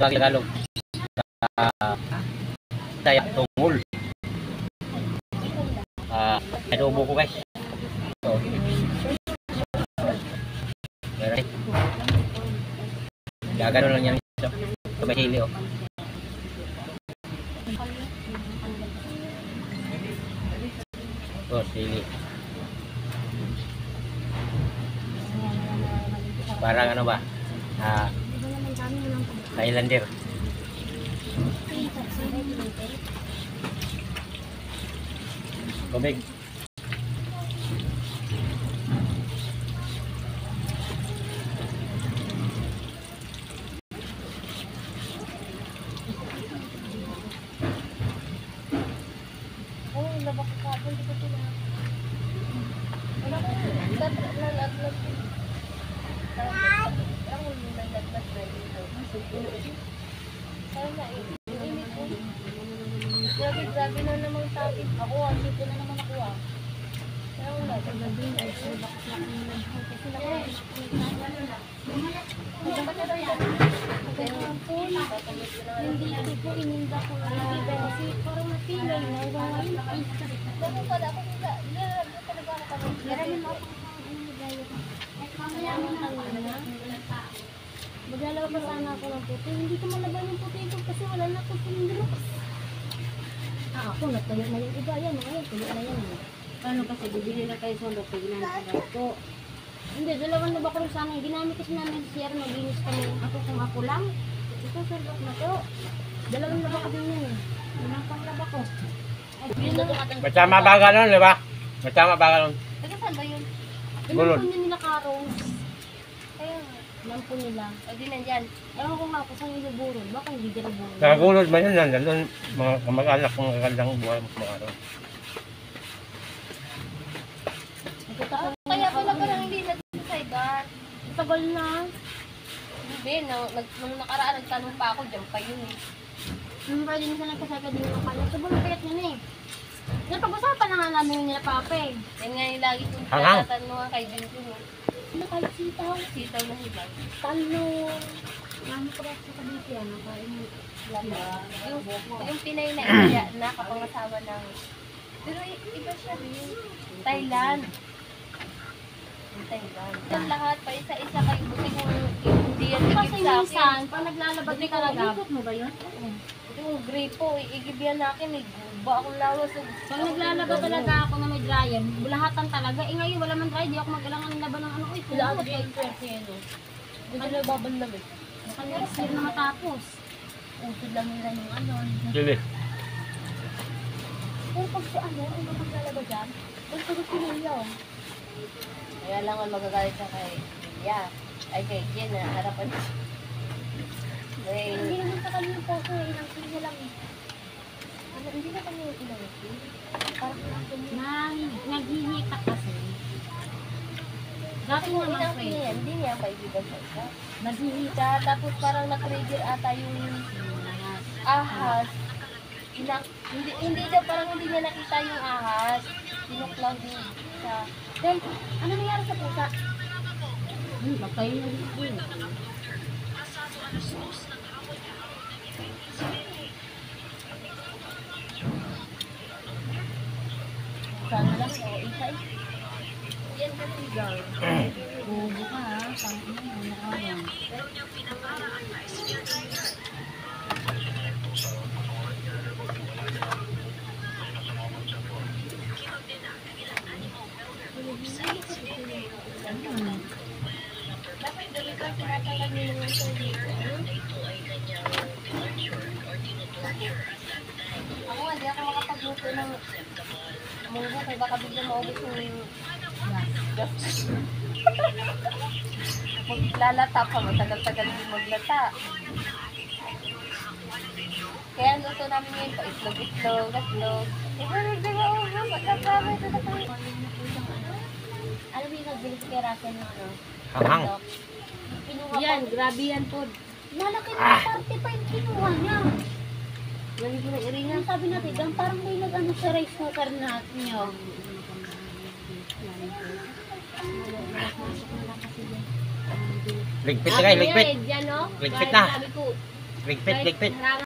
Tagalog. Saya tungol. Adobo ko guys. So, gagano lang yan. So, may hili oh. Oh, sili. Parang ano ba? Thailander. Tubig. Labak ko kapon dito sila. Wala ko lat-lat. Ang ulo lat-lat na dito. Sana init ko. Grabe na namang topic. Ako, dito na naman ako ah. Kaya wala. Gabi na ay baksak ng lanhaw. Kasi hindi ko ininda ko kasi parang mapilay na ganun pala ako nila talaga ako kami maraming ako maglalawa pa sana ako ng puti hindi ko malaban yung puti ko kasi wala na ako pinindros ako natayo na yung iba yan tuyo na yan paano kasi bibili na kayo sondo pag ginanap ko hindi, dalawan na ba ko sana ginamit kasi namin siya maglinis kami ako kung ako lang ito sandok na to dalawan na ba kasi yun unang panglaba ko Masama ba ganun, di ba? Masama ba ganun? taga saan ba yun? Gulod. Lampo nila Karong kaya lampo nila o di nandyan ewan ko nga kung saan yung burol baka hindi dyan burol Nakagulod man yun, nandun mga kamag-anak kong magandang buhay mo mga araw. Kaya pala parang hindi nag-decidean. Tagal na. Hindi, nung nakaraan nagtanong pa ako, dyan pa yun eh. Nung pwede na siya nagkasaka din ng kanya. Sobrang payat niya na eh. Napag-usapan na nga namin yung nila Papa eh. Yan nga yung lagi kong tatanungan kay Binto. Ano kahit sitaw? Sitaw na hilang. Talong. Ano pa ba sa kabiti yan? Yung Pinay na iya na kapangasawa ng... Pero iba siya rin. Thailand. Thailand. Yung lahat pa isa-isa kayo buti kung hindi yan nagib sa akin. Pag naglalabag ni talaga. Ikot mo ba yun? Yung gripo, igib yan na akin. Ba akong lawas. Pag naglalabag talaga ako na may dryer, bulahatan talaga. Eh ngayon wala man dryer, di ako mag-alangan ng laban ng ano. Uy, wala ako yung pwerte yan. Hindi na babanlam eh. Nakanyarisir na matapos. Utod lang nila yung ano. Dili. Kung pag si ano, ang maglalaba dyan, kung pag si Leo. Kaya lang ang magagalit siya kay Lia. Ay kay Jen na harapan niya. Hindi naman sa kanya yung poso eh, inangkin niya lang eh. Ano, hindi na kanya yung inangkin. Parang inangkin niya. Naghihita kasi. Dati nga inangkin niya yan, hindi niya kaibigan sa isa. Naghihita, tapos parang na-trigger ata yung ahas. Hindi daw, parang hindi niya nakita yung ahas. Sinuklaw din siya. Then, ano nangyari sa pusa? Magkayo na din. Sana lang, isa eh. Yan ka rin, girl. Bubo ka ha, pang-ina mo, nakawang. Ako nga, di ako makapagluto ng munggo kaya baka bigla maubos yung gas. Maglalata pa, matagal-tagal din maglata. Kaya ang luto namin ngayon pa, itlog, gatlog. Alam mo yung nagbili si Kerasen ng ano? Hanghang. Yan, grabe yan po. Malaki na 45 kinuha niya. Yan ko na iringa. Sabi natin, parang may nag-ano sa rice cooker natin niyo. Ligpit na kayo, ligpit. Yan, no? Ligpit na. Sabi ko, Ligpit, ligpit.